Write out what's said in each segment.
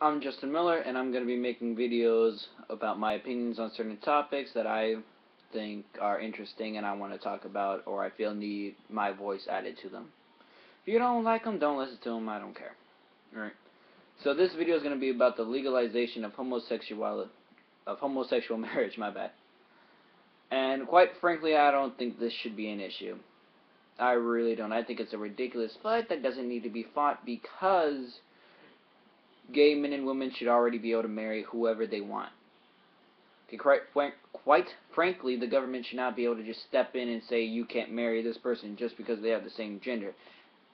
I'm Justin Miller, and I'm going to be making videos about my opinions on certain topics that I think are interesting and I want to talk about, or I feel need my voice added to them. If you don't like them, don't listen to them. I don't care. Alright. So this video is going to be about the legalization of homosexual marriage, my bad. And quite frankly, I don't think this should be an issue. I really don't. I think it's a ridiculous fight that doesn't need to be fought because gay men and women should already be able to marry whoever they want. Quite frankly, the government should not be able to just step in and say you can't marry this person just because they have the same gender.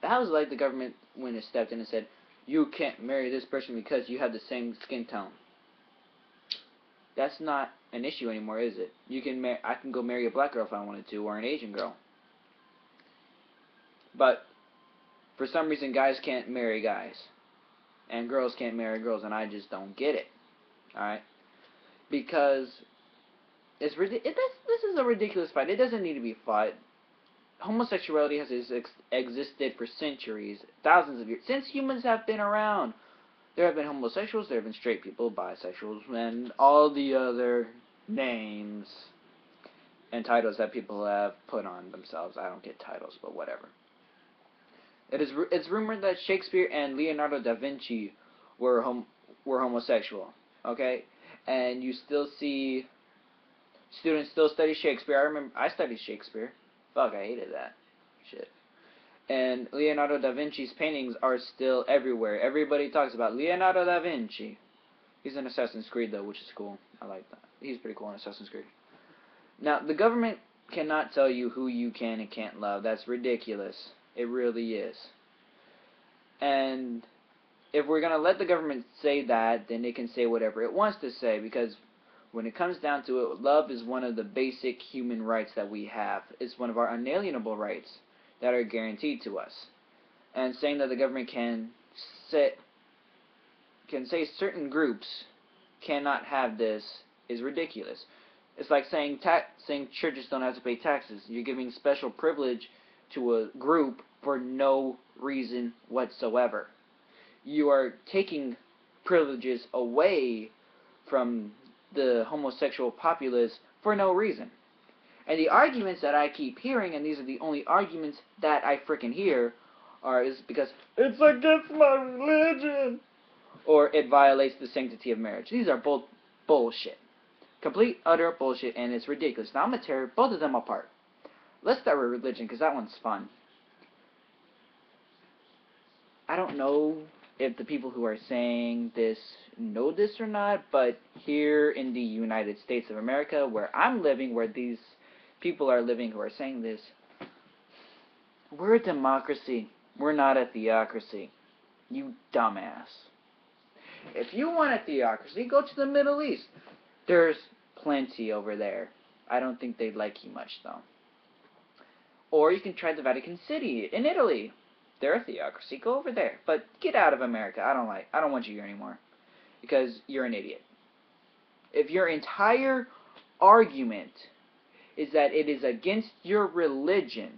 That was like the government when it stepped in and said you can't marry this person because you have the same skin tone. That's not an issue anymore, is it? I can go marry a black girl if I wanted to, or an Asian girl. But for some reason, guys can't marry guys, and girls can't marry girls, and I just don't get it. Alright? Because this is a ridiculous fight. It doesn't need to be fought. Homosexuality has existed for centuries, thousands of years. Since humans have been around, there have been homosexuals, there have been straight people, bisexuals, and all the other names and titles that people have put on themselves. I don't get titles, but whatever. It's rumored that Shakespeare and Leonardo da Vinci were homosexual. Okay, and you still see students still study Shakespeare. I remember I studied Shakespeare. Fuck, I hated that shit. And Leonardo da Vinci's paintings are still everywhere. Everybody talks about Leonardo da Vinci. He's in Assassin's Creed though, which is cool. I like that. He's pretty cool in Assassin's Creed. Now, the government cannot tell you who you can and can't love. That's ridiculous. It really is. And if we're going to let the government say that, then it can say whatever it wants to say, because when it comes down to it, love is one of the basic human rights that we have. It's one of our unalienable rights that are guaranteed to us. And saying that the government can say certain groups cannot have this is ridiculous. It's like saying churches don't have to pay taxes. You're giving special privilege to a group for no reason whatsoever. You are taking privileges away from the homosexual populace for no reason. And the arguments that I keep hearing, and these are the only arguments that I frickin' hear, is because it's against my religion, or it violates the sanctity of marriage. These are both bullshit. Complete, utter bullshit, and it's ridiculous. Now I'm gonna tear both of them apart. Let's start with religion, because that one's fun. I don't know if the people who are saying this know this or not, but here in the United States of America, where I'm living, where these people are living who are saying this, we're a democracy. We're not a theocracy. You dumbass. If you want a theocracy, go to the Middle East. There's plenty over there. I don't think they'd like you much, though. Or you can try the Vatican City in Italy. They're a theocracy. Go over there. But get out of America. I don't want you here anymore. Because you're an idiot. If your entire argument is that it is against your religion,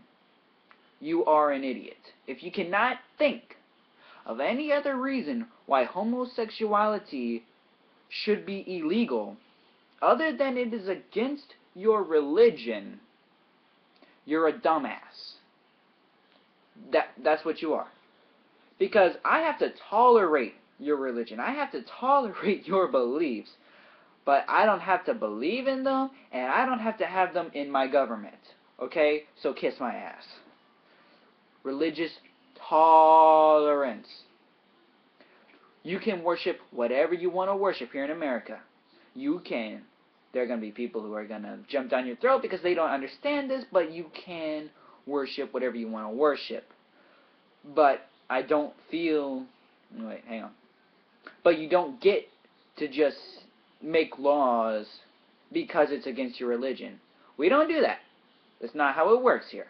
you are an idiot. If you cannot think of any other reason why homosexuality should be illegal other than it is against your religion, you're a dumbass. That's what you are. Because I have to tolerate your religion. I have to tolerate your beliefs. But I don't have to believe in them, and I don't have to have them in my government. Okay? So kiss my ass. Religious tolerance. You can worship whatever you want to worship here in America. You can. There are going to be people who are going to jump down your throat because they don't understand this, but you can worship whatever you want to worship. But I don't feel... Wait, hang on. But you don't get to just make laws because it's against your religion. We don't do that. That's not how it works here.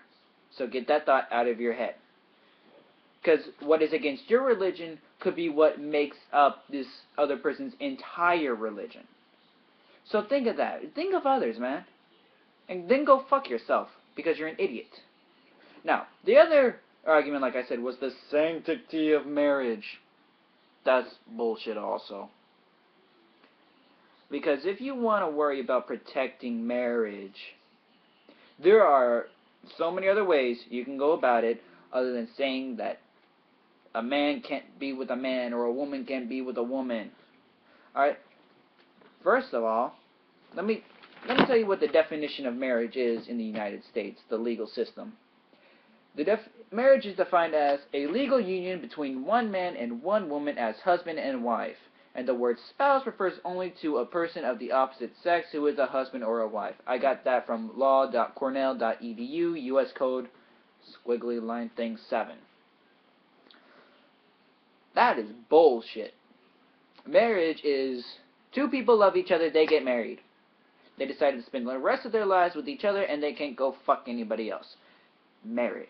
So get that thought out of your head. Because what is against your religion could be what makes up this other person's entire religion. So think of that. Think of others, man. And then go fuck yourself, because you're an idiot. Now, the other argument, like I said, was the sanctity of marriage. That's bullshit also. Because if you want to worry about protecting marriage, there are so many other ways you can go about it other than saying that a man can't be with a man or a woman can't be with a woman. Alright? First of all, let me tell you what the definition of marriage is in the United States, the legal system. Marriage is defined as a legal union between one man and one woman as husband and wife. And the word spouse refers only to a person of the opposite sex who is a husband or a wife. I got that from law.cornell.edu, U.S. Code, squiggly line thing 7. That is bullshit. Marriage is two people love each other, they get married. They decided to spend the rest of their lives with each other and they can't go fuck anybody else. Marriage.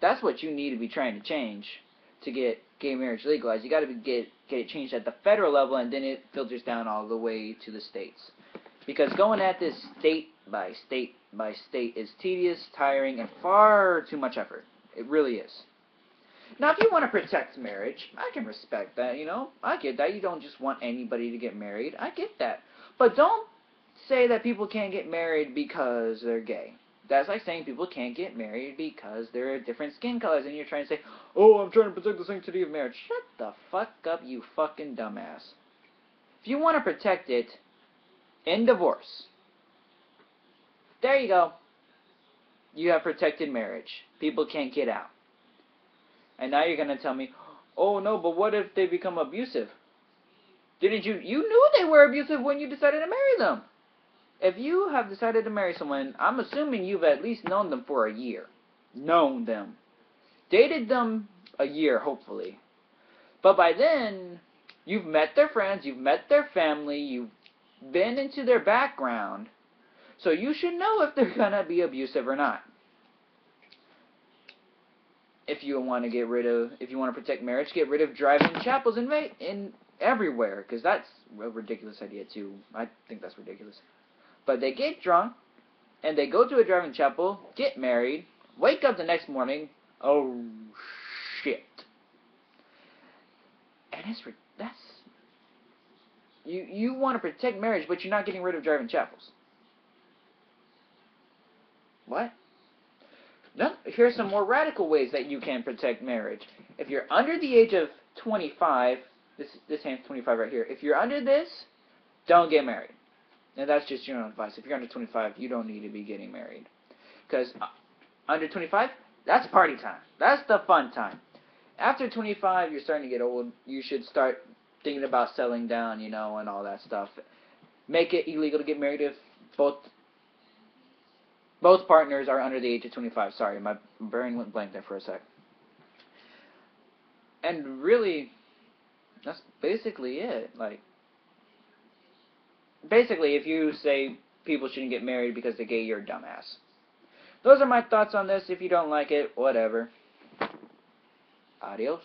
That's what you need to be trying to change to get gay marriage legalized. You got to get it changed at the federal level, and then it filters down all the way to the states. Because going at this state by state by state is tedious, tiring, and far too much effort. It really is. Now, if you want to protect marriage, I can respect that, you know. I get that. You don't just want anybody to get married. I get that. But don't say that people can't get married because they're gay. That's like saying people can't get married because they're different skin colors, and you're trying to say, oh, I'm trying to protect the sanctity of marriage. Shut the fuck up, you fucking dumbass. If you want to protect it, in divorce. There you go. You have protected marriage. People can't get out. And now you're going to tell me, oh no, but what if they become abusive? You knew they were abusive when you decided to marry them. If you have decided to marry someone, I'm assuming you've at least known them for a year. Known them. Dated them a year, hopefully. But by then, you've met their friends, you've met their family, you've been into their background. So you should know if they're going to be abusive or not. If you want to protect marriage, get rid of drive-in chapels in everywhere, because that's a ridiculous idea too. I think that's ridiculous. But they get drunk, and they go to a drive-in chapel, get married, wake up the next morning, oh shit. And you want to protect marriage, but you're not getting rid of drive-in chapels. What? No, here's some more radical ways that you can protect marriage. If you're under the age of 25, this hand's 25 right here. If you're under this, don't get married. And that's just your own advice. If you're under 25, you don't need to be getting married. Because under 25, that's party time. That's the fun time. After 25, you're starting to get old. You should start thinking about settling down, you know, and all that stuff. Make it illegal to get married if both partners are under the age of 25. Sorry, my brain went blank there for a sec. And really, that's basically it. Like, basically, if you say people shouldn't get married because they're gay, you're a dumbass. Those are my thoughts on this. If you don't like it, whatever. Adios.